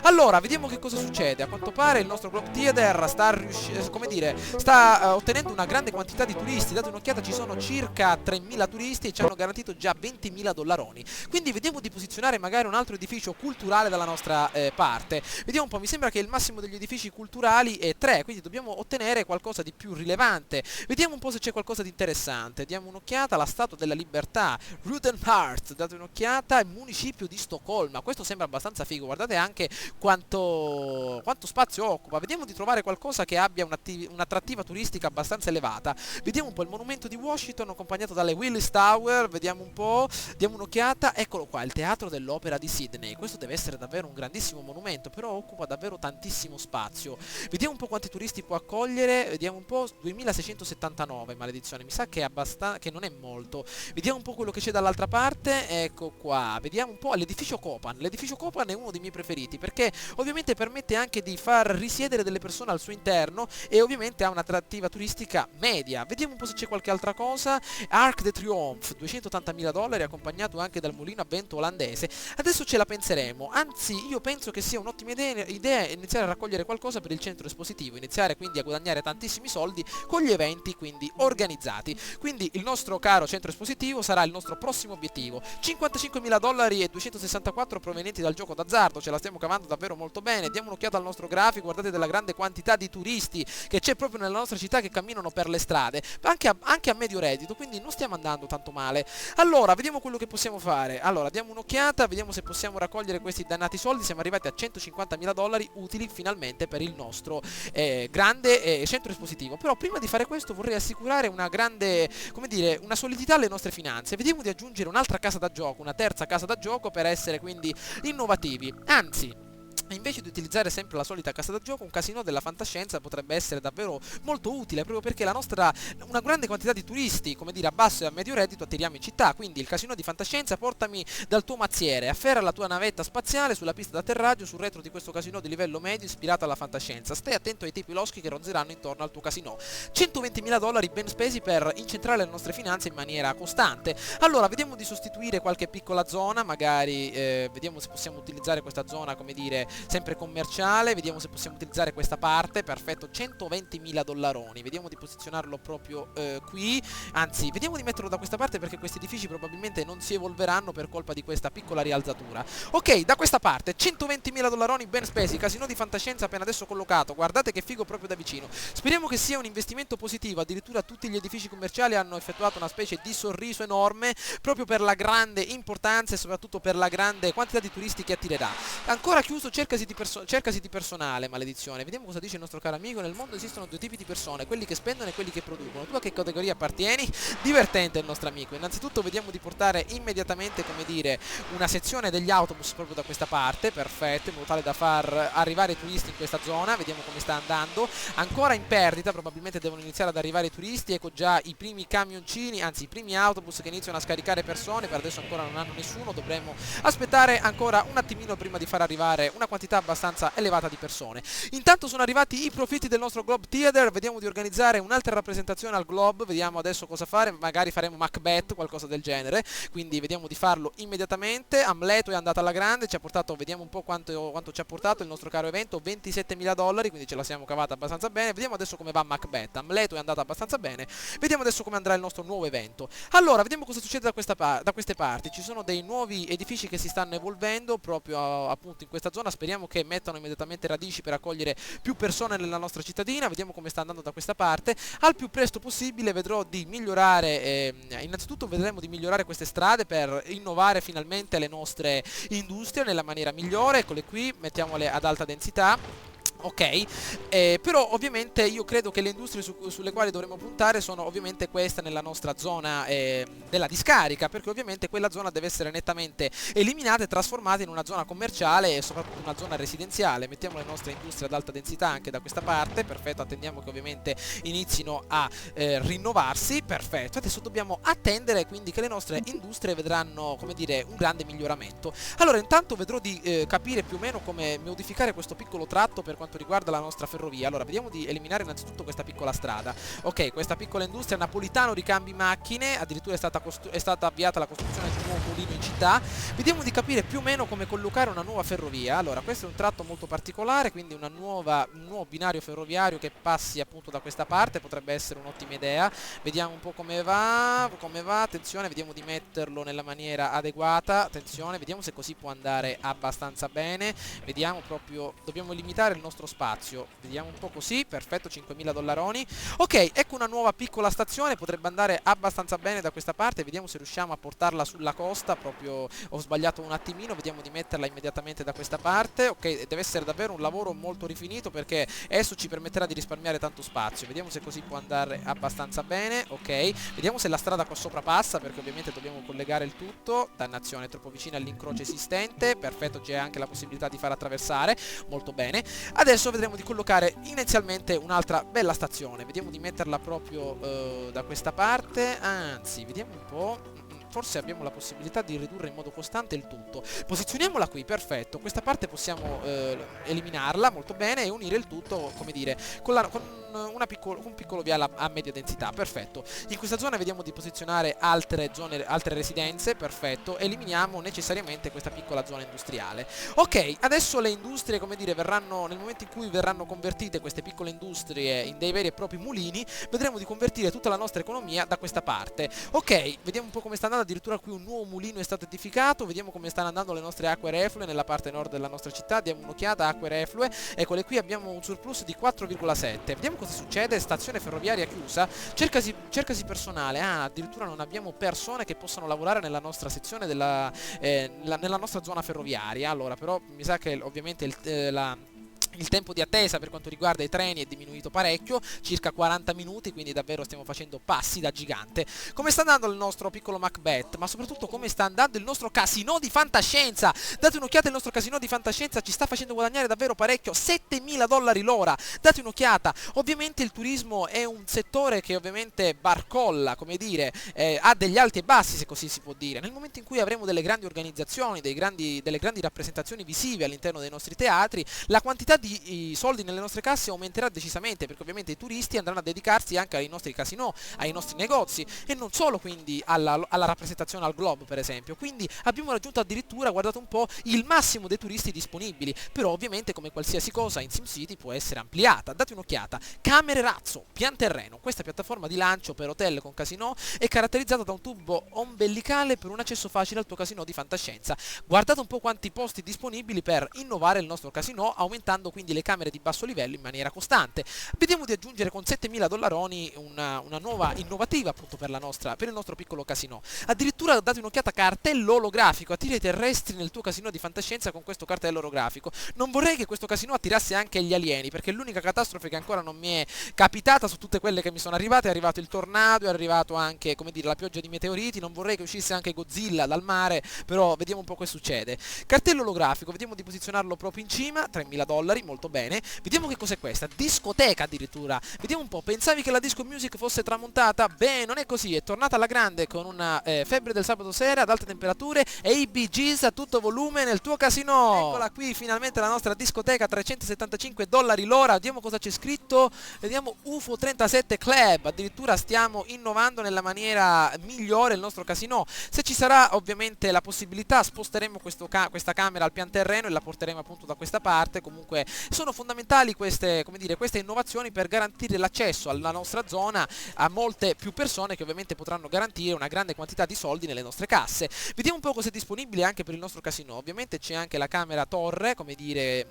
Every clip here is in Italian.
Allora, vediamo che cosa succede. A quanto pare il nostro Globe Theater sta ottenendo una grande quantità di turisti. Date un'occhiata, ci sono circa 3.000 turisti e ci hanno garantito già 20.000 dollaroni. Quindi vediamo di posizionare magari un altro edificio culturale dalla nostra parte. Vediamo un po', mi sembra che il massimo degli edifici culturali è 3, quindi dobbiamo ottenere qualcosa di più rilevante. Vediamo un po' se c'è qualcosa di interessante. Diamo un'occhiata alla Statua della Libertà, Rudenhart, date un'occhiata, il municipio di Stoccolma. Questo sembra abbastanza figo, guardate anche quanto spazio occupa. Vediamo di trovare qualcosa che abbia un'attrattiva turistica abbastanza elevata. Vediamo un po' il monumento di Washington accompagnato dalle Willis Tower, vediamo un po', diamo un'occhiata, eccolo qua, il teatro dell'opera di Sydney. Questo deve essere davvero un grandissimo monumento, però occupa davvero tantissimo spazio. Vediamo un po' quanti turisti può accogliere, vediamo un po', 2679, maledizione, mi sa che che non è molto. Vediamo un po' quello che c'è dall'altra parte, ecco qua, vediamo un po' l'edificio Copan. L'edificio Copan è uno dei miei preferiti perché ovviamente permette anche di far risiedere delle persone al suo interno e ovviamente ha un'attrattiva turistica media. Vediamo un po' se c'è qualche altra cosa. Arc de Triomphe, 280.000 dollari, accompagnato anche dal mulino a vento olandese. Adesso ce la penseremo, anzi io penso che sia un'ottima idea iniziare a raccogliere qualcosa per il centro espositivo, iniziare quindi a guadagnare tantissimi soldi con gli eventi quindi organizzati. Quindi il nostro caro centro espositivo sarà il nostro prossimo obiettivo. 55.000 dollari e 264 provenienti dal gioco d'azzardo, ce la stiamo cavando davvero molto bene. Diamo un'occhiata al nostro grafico, guardate della grande quantità di turisti che c'è proprio nella nostra città che camminano per le strade, anche a medio reddito, quindi non stiamo andando tanto male. Allora, vediamo quello che possiamo fare. Allora, diamo un'occhiata, vediamo se possiamo raccogliere questi dannati soldi. Siamo arrivati a 150.000 dollari utili finalmente per il nostro grande centro espositivo. Però prima di fare questo vorrei assicurare una grande, come dire, una solidità alle nostre finanze. Vediamo di aggiungere un'altra casa da gioco, una terza casa da gioco per essere quindi innovativi. Anzi, invece di utilizzare sempre la solita casa da gioco, un casino della fantascienza potrebbe essere davvero molto utile, proprio perché una grande quantità di turisti, come dire, a basso e a medio reddito attiriamo in città. Quindi il casino di fantascienza, portami dal tuo mazziere, afferra la tua navetta spaziale sulla pista d'atterraggio sul retro di questo casino di livello medio ispirato alla fantascienza. Stai attento ai tipi loschi che ronzeranno intorno al tuo casino. 120.000 dollari ben spesi per incentrare le nostre finanze in maniera costante. Allora, vediamo di sostituire qualche piccola zona, magari vediamo se possiamo utilizzare questa zona, come dire, sempre commerciale. Vediamo se possiamo utilizzare questa parte. Perfetto, 120.000 dollaroni. Vediamo di posizionarlo proprio qui. Anzi, vediamo di metterlo da questa parte perché questi edifici probabilmente non si evolveranno per colpa di questa piccola rialzatura. Ok, da questa parte 120.000 dollaroni ben spesi. Casino di fantascienza appena adesso collocato. Guardate che figo proprio da vicino. Speriamo che sia un investimento positivo. Addirittura tutti gli edifici commerciali hanno effettuato una specie di sorriso enorme proprio per la grande importanza e soprattutto per la grande quantità di turisti che attirerà. Ancora chiuso, cercasi di personale, maledizione. Vediamo cosa dice il nostro caro amico. Nel mondo esistono due tipi di persone, quelli che spendono e quelli che producono. Tu a che categoria appartieni? Divertente il nostro amico. Innanzitutto vediamo di portare immediatamente, come dire, una sezione degli autobus proprio da questa parte. Perfetto, in modo tale da far arrivare i turisti in questa zona. Vediamo come sta andando. Ancora in perdita, probabilmente devono iniziare ad arrivare i turisti. Ecco già i primi camioncini, anzi i primi autobus che iniziano a scaricare persone. Per adesso ancora non hanno nessuno. Dovremmo aspettare ancora un attimino prima di far arrivare una quantità abbastanza elevata di persone. Intanto sono arrivati i profitti del nostro Globe Theater. Vediamo di organizzare un'altra rappresentazione al Globe. Vediamo adesso cosa fare. Magari faremo Macbeth, qualcosa del genere. Quindi vediamo di farlo immediatamente. Amleto è andata alla grande, ci ha portato, vediamo un po' quanto ci ha portato il nostro caro evento, 27.000 dollari, quindi ce la siamo cavata abbastanza bene. Vediamo adesso come va Macbeth. Amleto è andata abbastanza bene. Vediamo adesso come andrà il nostro nuovo evento. Allora, vediamo cosa succede da queste parti. Ci sono dei nuovi edifici che si stanno evolvendo proprio appunto in questa zona. Speriamo che mettano immediatamente radici per accogliere più persone nella nostra cittadina. Vediamo come sta andando da questa parte. Al più presto possibile vedrò di migliorare, innanzitutto vedremo di migliorare queste strade per innovare finalmente le nostre industrie nella maniera migliore. Eccole qui, mettiamole ad alta densità. Ok, però ovviamente io credo che le industrie sulle quali dovremmo puntare sono ovviamente queste nella nostra zona della discarica, perché ovviamente quella zona deve essere nettamente eliminata e trasformata in una zona commerciale e soprattutto una zona residenziale. Mettiamo le nostre industrie ad alta densità anche da questa parte. Perfetto, attendiamo che ovviamente inizino a rinnovarsi. Perfetto, adesso dobbiamo attendere quindi che le nostre industrie vedranno, come dire, un grande miglioramento. Allora intanto vedrò di capire più o meno come modificare questo piccolo tratto per quanto quanto riguarda la nostra ferrovia. Allora, vediamo di eliminare innanzitutto questa piccola strada. Ok, questa piccola industria Napolitano ricambi macchine, addirittura è stata avviata la costruzione di un nuovo mulino in città. Vediamo di capire più o meno come collocare una nuova ferrovia. Allora, questo è un tratto molto particolare, quindi un nuovo binario ferroviario che passi appunto da questa parte, potrebbe essere un'ottima idea. Vediamo un po' come va, attenzione, vediamo di metterlo nella maniera adeguata, attenzione, vediamo se così può andare abbastanza bene. Vediamo proprio, dobbiamo limitare il nostro spazio, vediamo un po' così, perfetto, 5.000 dollaroni. Ok, ecco una nuova piccola stazione, potrebbe andare abbastanza bene da questa parte, vediamo se riusciamo a portarla sulla costa, proprio ho sbagliato un attimino, vediamo di metterla immediatamente da questa parte. Ok, deve essere davvero un lavoro molto rifinito perché esso ci permetterà di risparmiare tanto spazio, vediamo se così può andare abbastanza bene. Ok, vediamo se la strada qua sopra passa, perché ovviamente dobbiamo collegare il tutto. Dannazione, è troppo vicina all'incrocio esistente, perfetto, c'è anche la possibilità di far attraversare, molto bene. Adesso vedremo di collocare inizialmente un'altra bella stazione, vediamo di metterla proprio da questa parte, anzi, vediamo un po'. Forse abbiamo la possibilità di ridurre in modo costante il tutto. Posizioniamola qui, perfetto. Questa parte possiamo eliminarla molto bene e unire il tutto, come dire, con un piccolo viale a media densità, perfetto. In questa zona vediamo di posizionare altre residenze, perfetto. Eliminiamo necessariamente questa piccola zona industriale. Ok, adesso le industrie, come dire, verranno, nel momento in cui verranno convertite queste piccole industrie in dei veri e propri mulini, vedremo di convertire tutta la nostra economia da questa parte. Ok, vediamo un po' come sta andando. Addirittura qui un nuovo mulino è stato edificato, vediamo come stanno andando le nostre acque reflue nella parte nord della nostra città. Diamo un'occhiata, acque reflue, eccole qui, abbiamo un surplus di 4,7. Vediamo cosa succede, stazione ferroviaria chiusa, cercasi personale, addirittura non abbiamo persone che possano lavorare nella nostra sezione nella nostra zona ferroviaria. Allora, però mi sa che ovviamente il tempo di attesa per quanto riguarda i treni è diminuito parecchio, circa 40 minuti, quindi davvero stiamo facendo passi da gigante. Come sta andando il nostro piccolo Macbeth, ma soprattutto come sta andando il nostro casino di fantascienza? Date un'occhiata, il nostro casino di fantascienza ci sta facendo guadagnare davvero parecchio, 7.000 dollari l'ora, date un'occhiata. Ovviamente il turismo è un settore che ovviamente barcolla, come dire, ha degli alti e bassi, se così si può dire. Nel momento in cui avremo delle grandi organizzazioni, delle grandi rappresentazioni visive all'interno dei nostri teatri, la quantità di soldi nelle nostre casse aumenterà decisamente, perché ovviamente i turisti andranno a dedicarsi anche ai nostri casinò, ai nostri negozi, e non solo quindi alla rappresentazione al globo, per esempio. Quindi abbiamo raggiunto addirittura, guardate un po', il massimo dei turisti disponibili, però ovviamente come qualsiasi cosa in SimCity può essere ampliata. Date un'occhiata, Camere Razzo, pian terreno. Questa piattaforma di lancio per hotel con casinò è caratterizzata da un tubo ombelicale per un accesso facile al tuo casinò di fantascienza. Guardate un po' quanti posti disponibili per innovare il nostro casinò, aumentando quindi le camere di basso livello in maniera costante. Vediamo di aggiungere con 7.000 dollaroni una nuova innovativa appunto per il nostro piccolo casinò. Addirittura date un'occhiata, cartello olografico, attira i terrestri nel tuo casinò di fantascienza con questo cartello olografico. Non vorrei che questo casinò attirasse anche gli alieni, perché l'unica catastrofe che ancora non mi è capitata su tutte quelle che mi sono arrivate, è arrivato il tornado, è arrivato anche, come dire, la pioggia di meteoriti. Non vorrei che uscisse anche Godzilla dal mare, però vediamo un po' che succede. Cartello olografico, vediamo di posizionarlo proprio in cima, 3.000 dollari, molto bene. Vediamo che cos'è questa, discoteca addirittura. Vediamo un po', pensavi che la disco music fosse tramontata? Beh, non è così, è tornata alla grande con una febbre del sabato sera ad alte temperature e i Bee Gees a tutto volume nel tuo casinò. Eccola qui finalmente la nostra discoteca, 375 dollari l'ora. Vediamo cosa c'è scritto, vediamo UFO 37 Club, addirittura stiamo innovando nella maniera migliore il nostro casinò. Se ci sarà ovviamente la possibilità sposteremo questa camera al pian terreno e la porteremo appunto da questa parte. Comunque sono fondamentali queste, come dire, queste innovazioni per garantire l'accesso alla nostra zona a molte più persone, che ovviamente potranno garantire una grande quantità di soldi nelle nostre casse. Vediamo un po' cosa è disponibile anche per il nostro casinò. Ovviamente c'è anche la camera torre, come dire,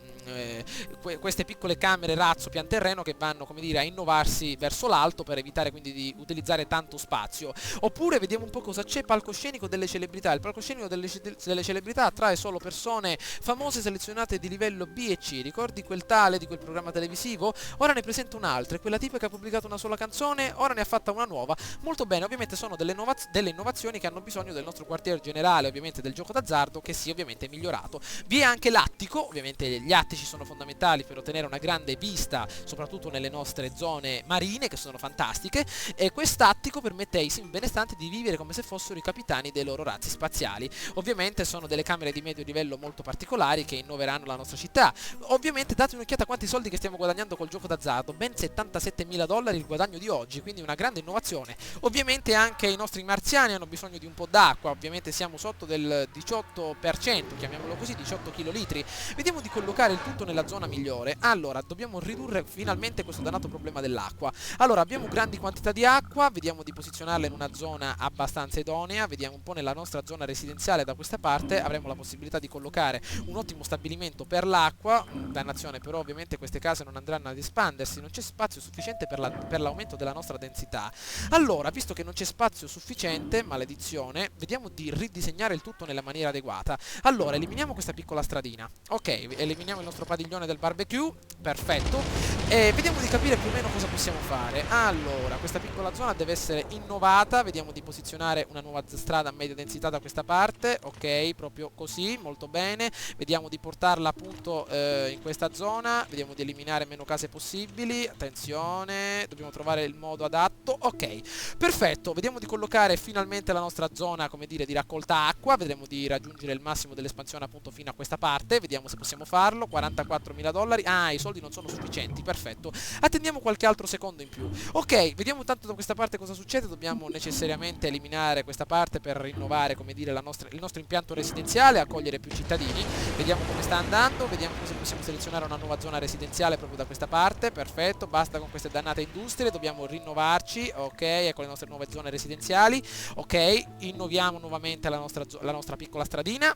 queste piccole camere razzo pian terreno che vanno, come dire, a innovarsi verso l'alto per evitare quindi di utilizzare tanto spazio. Oppure vediamo un po' cosa c'è, palcoscenico delle celebrità. Il palcoscenico delle celebrità attrae solo persone famose selezionate di livello B e C. Ricordi quel tale di quel programma televisivo? Ora ne presenta un'altra, e quella tipa che ha pubblicato una sola canzone ora ne ha fatta una nuova. Molto bene, ovviamente sono delle innovazioni che hanno bisogno del nostro quartier generale, ovviamente del gioco d'azzardo, che sia ovviamente migliorato. Vi è anche l'attico, ovviamente gli attici sono fondamentali per ottenere una grande vista, soprattutto nelle nostre zone marine, che sono fantastiche, e quest'attico permette ai sim benestanti di vivere come se fossero i capitani dei loro razzi spaziali. Ovviamente sono delle camere di medio livello molto particolari che innoveranno la nostra città. Ovviamente ovviamente date un'occhiata a quanti soldi che stiamo guadagnando col gioco d'azzardo, ben 77.000 dollari il guadagno di oggi, quindi una grande innovazione. Ovviamente anche i nostri marziani hanno bisogno di un po' d'acqua, ovviamente siamo sotto del 18%, chiamiamolo così, 18 kg. Vediamo di collocare il tutto nella zona migliore. Allora, dobbiamo ridurre finalmente questo dannato problema dell'acqua. Allora, abbiamo grandi quantità di acqua, vediamo di posizionarla in una zona abbastanza idonea, vediamo un po' nella nostra zona residenziale da questa parte, avremo la possibilità di collocare un ottimo stabilimento per l'acqua, dannazione però ovviamente queste case non andranno ad espandersi, non c'è spazio sufficiente per l'aumento della nostra densità. Allora, visto che non c'è spazio sufficiente, maledizione, vediamo di ridisegnare il tutto nella maniera adeguata. Allora, eliminiamo questa piccola stradina. Ok, eliminiamo il nostro padiglione del barbecue, perfetto, e vediamo di capire più o meno cosa possiamo fare. Allora, questa piccola zona deve essere innovata, vediamo di posizionare una nuova strada a media densità da questa parte, ok, proprio così, molto bene, vediamo di portarla appunto in questa zona, vediamo di eliminare meno case possibili, attenzione, dobbiamo trovare il modo adatto, ok, perfetto, vediamo di collocare finalmente la nostra zona, come dire, di raccolta acqua, vedremo di raggiungere il massimo dell'espansione appunto fino a questa parte, vediamo se possiamo farlo, 44.000 dollari, i soldi non sono sufficienti, perfetto, attendiamo qualche altro secondo in più, ok, vediamo tanto da questa parte cosa succede, dobbiamo necessariamente eliminare questa parte per rinnovare, come dire, il nostro impianto residenziale, accogliere più cittadini, vediamo come sta andando, vediamo se possiamo selezionare una nuova zona residenziale proprio da questa parte, perfetto, basta con queste dannate industrie, dobbiamo rinnovarci, ok, ecco le nostre nuove zone residenziali, ok, innoviamo nuovamente la nostra piccola stradina,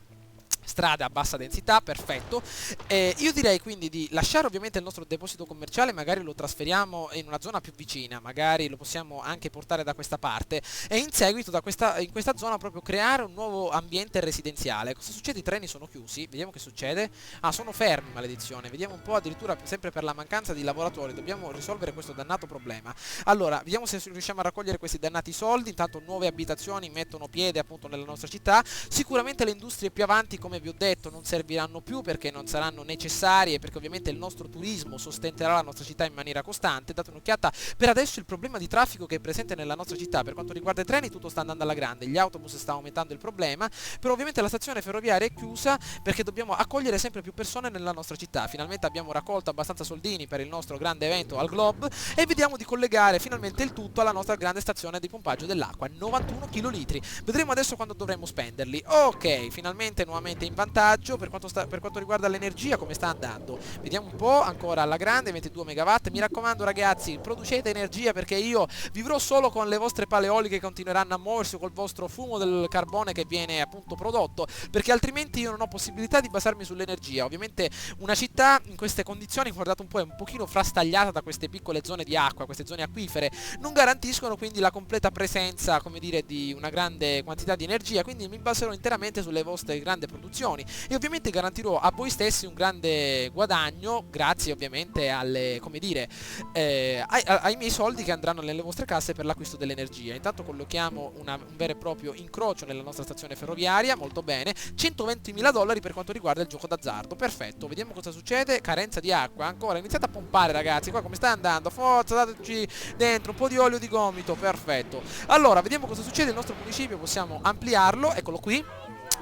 strade a bassa densità, perfetto. Io direi quindi di lasciare ovviamente il nostro deposito commerciale, magari lo trasferiamo in una zona più vicina, magari lo possiamo anche portare da questa parte e in seguito in questa zona proprio creare un nuovo ambiente residenziale. Cosa succede? I treni sono chiusi, vediamo che succede. Sono fermi, maledizione, vediamo un po', addirittura sempre per la mancanza di lavoratori dobbiamo risolvere questo dannato problema. Allora, vediamo se riusciamo a raccogliere questi dannati soldi, intanto nuove abitazioni mettono piede appunto nella nostra città, sicuramente le industrie più avanti, come vi ho detto, non serviranno più perché non saranno necessarie, perché ovviamente il nostro turismo sostenterà la nostra città in maniera costante. Date un'occhiata per adesso il problema di traffico che è presente nella nostra città. Per quanto riguarda i treni tutto sta andando alla grande, gli autobus sta aumentando il problema, però ovviamente la stazione ferroviaria è chiusa perché dobbiamo accogliere sempre più persone nella nostra città. Finalmente abbiamo raccolto abbastanza soldini per il nostro grande evento al Globe e vediamo di collegare finalmente il tutto alla nostra grande stazione di pompaggio dell'acqua, 91 kl. Vedremo adesso quando dovremo spenderli. Ok, finalmente nuovamente in vantaggio per quanto riguarda l'energia, come sta andando. Vediamo un po', ancora alla grande, 22 megawatt. Mi raccomando ragazzi, producete energia perché io vivrò solo con le vostre pale eoliche che continueranno a muoversi, col vostro fumo del carbone che viene appunto prodotto, perché altrimenti io non ho possibilità di basarmi sull'energia. Ovviamente una città in queste condizioni, guardate un po', è un pochino frastagliata da queste piccole zone di acqua, queste zone acquifere, non garantiscono quindi la completa presenza, come dire, di una grande quantità di energia, quindi mi baserò interamente sulle vostre grandi produzioni e ovviamente garantirò a voi stessi un grande guadagno grazie ovviamente alle, come dire, ai miei soldi che andranno nelle vostre casse per l'acquisto dell'energia. Intanto collochiamo un vero e proprio incrocio nella nostra stazione ferroviaria, molto bene, 120.000 dollari per quanto riguarda il gioco d'azzardo, perfetto, vediamo cosa succede. Carenza di acqua, ancora, iniziate a pompare ragazzi, qua come sta andando, forza, dateci dentro un po' di olio di gomito, perfetto. Allora, vediamo cosa succede, il nostro municipio possiamo ampliarlo, eccolo qui.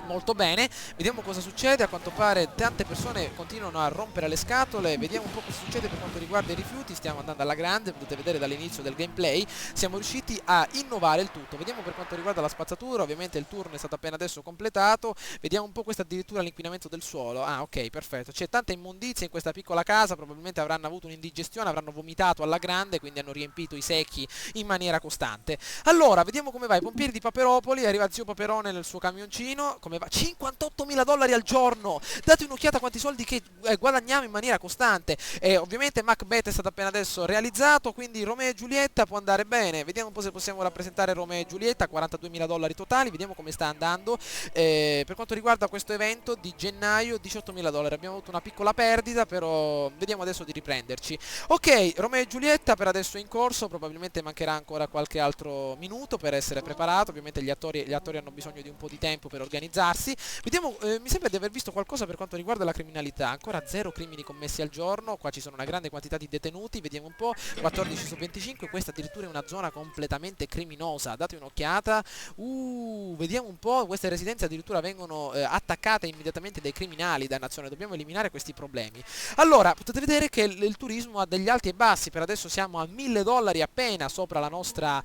Molto bene, vediamo cosa succede. A quanto pare tante persone continuano a rompere le scatole. Vediamo un po' cosa succede per quanto riguarda i rifiuti. Stiamo andando alla grande, potete vedere dall'inizio del gameplay. Siamo riusciti a innovare il tutto. Vediamo per quanto riguarda la spazzatura. Ovviamente il turno è stato appena adesso completato. Vediamo un po' questo, addirittura l'inquinamento del suolo. Ok, perfetto, c'è tanta immondizia in questa piccola casa. Probabilmente avranno avuto un'indigestione, avranno vomitato alla grande, quindi hanno riempito i secchi in maniera costante. Allora, vediamo come va. I pompieri di Paperopoli, arriva zio Paperone nel suo camioncino. Come va? 58.000 dollari al giorno. Date un'occhiata a quanti soldi che guadagniamo in maniera costante. E ovviamente Macbeth è stato appena adesso realizzato, quindi Romeo e Giulietta può andare bene. Vediamo un po' se possiamo rappresentare Romeo e Giulietta. 42.000 dollari totali, vediamo come sta andando. Per quanto riguarda questo evento di gennaio, 18.000 dollari. Abbiamo avuto una piccola perdita, però vediamo adesso di riprenderci. Ok, Romeo e Giulietta per adesso è in corso, probabilmente mancherà ancora qualche altro minuto per essere preparato. Ovviamente gli attori hanno bisogno di un po' di tempo per organizzarsi. organizzarsi. Vediamo, mi sembra di aver visto qualcosa per quanto riguarda la criminalità, ancora 0 crimini commessi al giorno, qua ci sono una grande quantità di detenuti, vediamo un po', 14 su 25, questa addirittura è una zona completamente criminosa, date un'occhiata, vediamo un po', queste residenze addirittura vengono attaccate immediatamente dai criminali, dannazione, dobbiamo eliminare questi problemi. Allora, potete vedere che il turismo ha degli alti e bassi, per adesso siamo a $1000 appena sopra la nostra,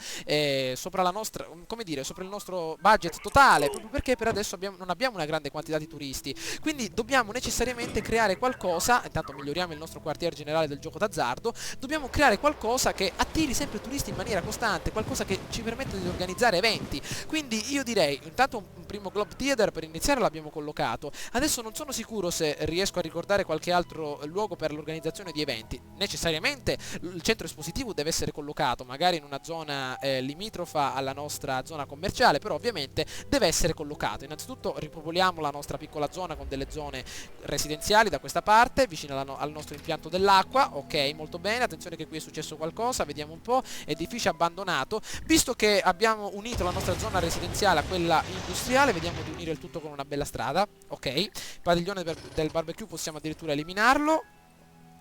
come dire, sopra il nostro budget totale, proprio perché per adesso non abbiamo una grande quantità di turisti, quindi dobbiamo necessariamente creare qualcosa, intanto miglioriamo il nostro quartier generale del gioco d'azzardo, dobbiamo creare qualcosa che attiri sempre turisti in maniera costante, qualcosa che ci permette di organizzare eventi, quindi io direi, intanto un primo Globe Theater per iniziare l'abbiamo collocato, adesso non sono sicuro se riesco a ricordare qualche altro luogo per l'organizzazione di eventi, necessariamente il centro espositivo deve essere collocato, magari in una zona limitrofa alla nostra zona commerciale, però ovviamente deve essere collocato. Innanzitutto ripopoliamo la nostra piccola zona con delle zone residenziali da questa parte, vicino al nostro impianto dell'acqua, ok, molto bene, attenzione che qui è successo qualcosa, vediamo un po', edificio abbandonato, visto che abbiamo unito la nostra zona residenziale a quella industriale, vediamo di unire il tutto con una bella strada, ok, il padiglione del barbecue possiamo addirittura eliminarlo,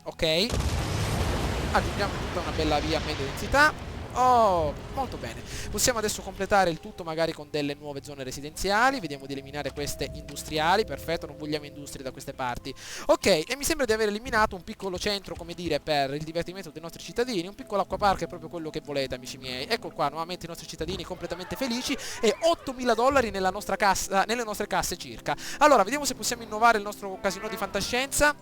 ok, aggiungiamo tutta una bella via a media densità. Oh, molto bene. Possiamo adesso completare il tutto magari con delle nuove zone residenziali. Vediamo di eliminare queste industriali. Perfetto, non vogliamo industrie da queste parti. Ok, e mi sembra di aver eliminato un piccolo centro, come dire, per il divertimento dei nostri cittadini. Un piccolo acquapark è proprio quello che volete, amici miei. Ecco qua, nuovamente i nostri cittadini completamente felici. E $8000 nella nostra cassa, nelle nostre casse circa. Allora, vediamo se possiamo innovare il nostro casino di fantascienza.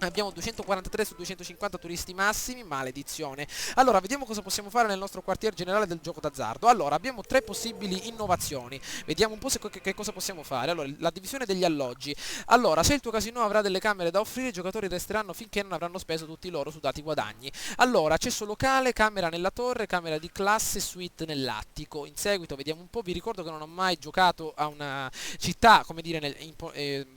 Abbiamo 243 su 250 turisti massimi, maledizione. Allora, vediamo cosa possiamo fare nel nostro quartier generale del gioco d'azzardo. Allora, abbiamo 3 possibili innovazioni. Vediamo un po' che cosa possiamo fare. Allora, la divisione degli alloggi. Allora, se il tuo casino avrà delle camere da offrire, i giocatori resteranno finché non avranno speso tutti i loro sudati guadagni. Allora, accesso locale, camera nella torre, camera di classe, suite nell'attico. In seguito, vediamo un po', vi ricordo che non ho mai giocato a una città, come dire,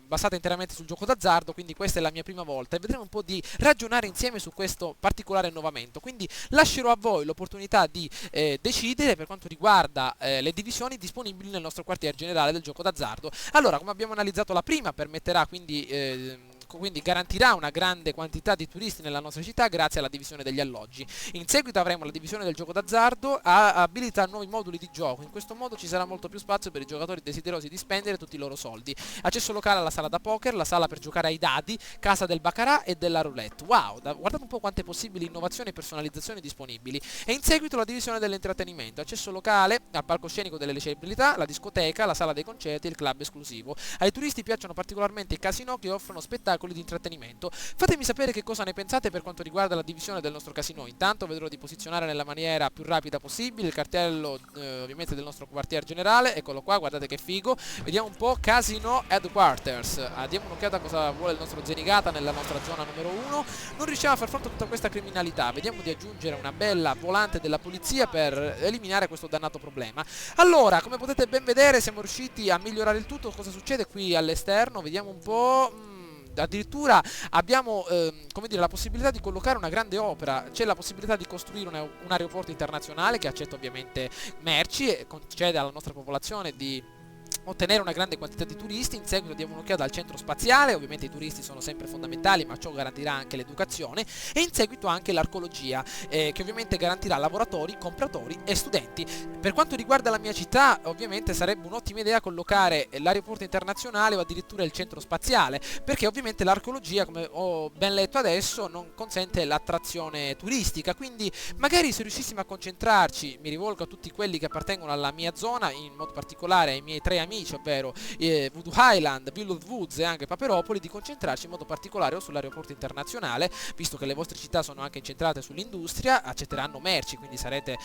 basata interamente sul gioco d'azzardo, quindi questa è la mia prima volta e vedremo un po' di ragionare insieme su questo particolare innovamento, quindi lascerò a voi l'opportunità di decidere per quanto riguarda le divisioni disponibili nel nostro quartier generale del gioco d'azzardo. Allora, come abbiamo analizzato la prima, permetterà quindi garantirà una grande quantità di turisti nella nostra città grazie alla divisione degli alloggi. In seguito avremo la divisione del gioco d'azzardo, abilita nuovi moduli di gioco, in questo modo ci sarà molto più spazio per i giocatori desiderosi di spendere tutti i loro soldi. Accesso locale alla sala da poker, la sala per giocare ai dadi, casa del baccarat e della roulette. Wow, guardate un po' quante possibili innovazioni e personalizzazioni disponibili. E in seguito la divisione dell'intrattenimento, accesso locale al palcoscenico delle celebrità, la discoteca, la sala dei concerti e il club esclusivo. Ai turisti piacciono particolarmente i casinò che offrono spettacoli di intrattenimento. Fatemi sapere che cosa ne pensate per quanto riguarda la divisione del nostro casino. Intanto vedrò di posizionare nella maniera più rapida possibile il cartello ovviamente del nostro quartier generale. Eccolo qua, guardate che figo. Vediamo un po', Casino Headquarters. Diamo un'occhiata a cosa vuole il nostro Zenigata nella nostra zona numero 1. Non riusciamo a far fronte a tutta questa criminalità. Vediamo di aggiungere una bella volante della polizia per eliminare questo dannato problema. Allora, come potete ben vedere, siamo riusciti a migliorare il tutto. Cosa succede qui all'esterno? Vediamo un po'. Addirittura abbiamo come dire, la possibilità di collocare una grande opera, c'è la possibilità di costruire un aeroporto internazionale che accetta ovviamente merci e concede alla nostra popolazione di ottenere una grande quantità di turisti. In seguito diamo un'occhiata al centro spaziale, ovviamente i turisti sono sempre fondamentali ma ciò garantirà anche l'educazione, e in seguito anche l'archeologia che ovviamente garantirà lavoratori, compratori e studenti. Per quanto riguarda la mia città, ovviamente sarebbe un'ottima idea collocare l'aeroporto internazionale o addirittura il centro spaziale, perché ovviamente l'archeologia, come ho ben letto adesso, non consente l'attrazione turistica, quindi magari se riuscissimo a concentrarci, mi rivolgo a tutti quelli che appartengono alla mia zona, in modo particolare ai miei 3 amici, ovvero Voodoo Highland, Bill of Woods e anche Paperopoli, di concentrarci in modo particolare o sull'aeroporto internazionale, visto che le vostre città sono anche incentrate sull'industria, accetteranno merci, quindi sarebbe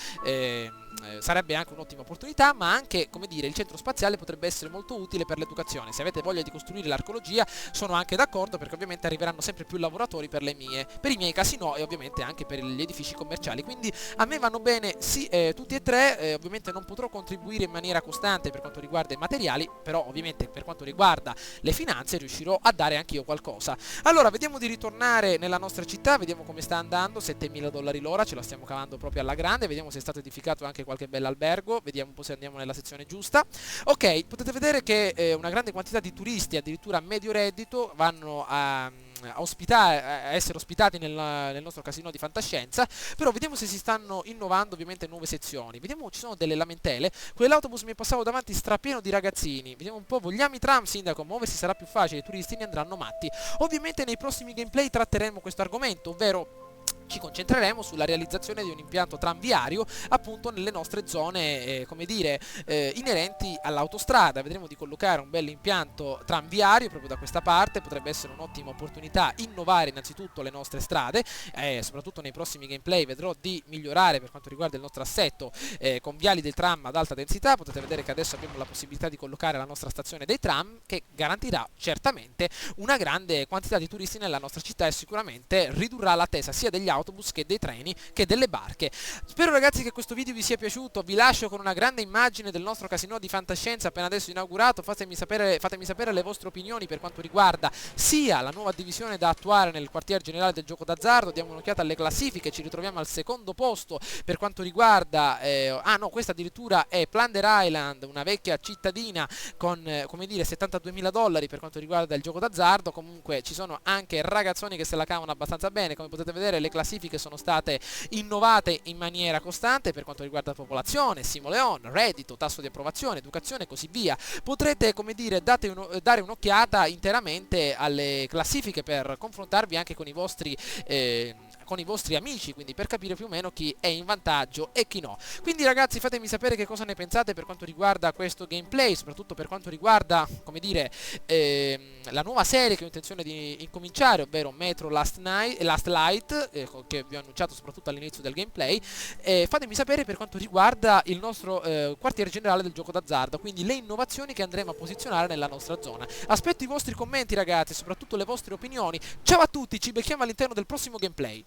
anche un'ottima opportunità, ma anche, come dire, il centro spaziale potrebbe essere molto utile per l'educazione. Se avete voglia di costruire l'archeologia sono anche d'accordo, perché ovviamente arriveranno sempre più lavoratori per i miei casinò e ovviamente anche per gli edifici commerciali, quindi a me vanno bene sì tutti e tre. Ovviamente non potrò contribuire in maniera costante per quanto riguarda i materiali, però ovviamente per quanto riguarda le finanze riuscirò a dare anch'io qualcosa. Allora, vediamo di ritornare nella nostra città, vediamo come sta andando. $7000 l'ora, ce la stiamo cavando proprio alla grande. Vediamo se è stato edificato anche anche qualche bell'albergo, vediamo un po' se andiamo nella sezione giusta. Ok, potete vedere che una grande quantità di turisti, addirittura a medio reddito, vanno a essere ospitati nel nostro casino di fantascienza. Però vediamo se si stanno innovando ovviamente nuove sezioni. Vediamo, ci sono delle lamentele. Quell'autobus mi passavo davanti strapieno di ragazzini. Vediamo un po', vogliamo i tram, sindaco, muoversi sarà più facile, i turisti ne andranno matti. Ovviamente nei prossimi gameplay tratteremo questo argomento, ovvero ci concentreremo sulla realizzazione di un impianto tranviario appunto nelle nostre zone, come dire, inerenti all'autostrada. Vedremo di collocare un bel impianto tranviario proprio da questa parte, potrebbe essere un'ottima opportunità innovare innanzitutto le nostre strade, soprattutto nei prossimi gameplay vedrò di migliorare per quanto riguarda il nostro assetto con viali del tram ad alta densità. Potete vedere che adesso abbiamo la possibilità di collocare la nostra stazione dei tram, che garantirà certamente una grande quantità di turisti nella nostra città e sicuramente ridurrà l'attesa sia degli autobus che dei treni che delle barche. Spero ragazzi che questo video vi sia piaciuto, vi lascio con una grande immagine del nostro casino di fantascienza appena adesso inaugurato. Fatemi sapere le vostre opinioni per quanto riguarda sia la nuova divisione da attuare nel quartier generale del gioco d'azzardo. Diamo un'occhiata alle classifiche, ci ritroviamo al secondo posto per quanto riguarda no, questa addirittura è Plunder Island, una vecchia cittadina con come dire $72.000 per quanto riguarda il gioco d'azzardo. Comunque ci sono anche ragazzoni che se la cavano abbastanza bene. Come potete vedere le classifiche sono state innovate in maniera costante per quanto riguarda popolazione, Simoleon, reddito, tasso di approvazione, educazione e così via. Potrete, come dire, dare un'occhiata interamente alle classifiche per confrontarvi anche con i vostri amici, quindi per capire più o meno chi è in vantaggio e chi no. Quindi ragazzi, fatemi sapere che cosa ne pensate per quanto riguarda questo gameplay, soprattutto per quanto riguarda, come dire, la nuova serie che ho intenzione di incominciare, ovvero Metro Last Light, che vi ho annunciato soprattutto all'inizio del gameplay. Fatemi sapere per quanto riguarda il nostro quartiere generale del gioco d'azzardo, quindi le innovazioni che andremo a posizionare nella nostra zona. Aspetto i vostri commenti ragazzi, soprattutto le vostre opinioni. Ciao a tutti, ci becchiamo all'interno del prossimo gameplay.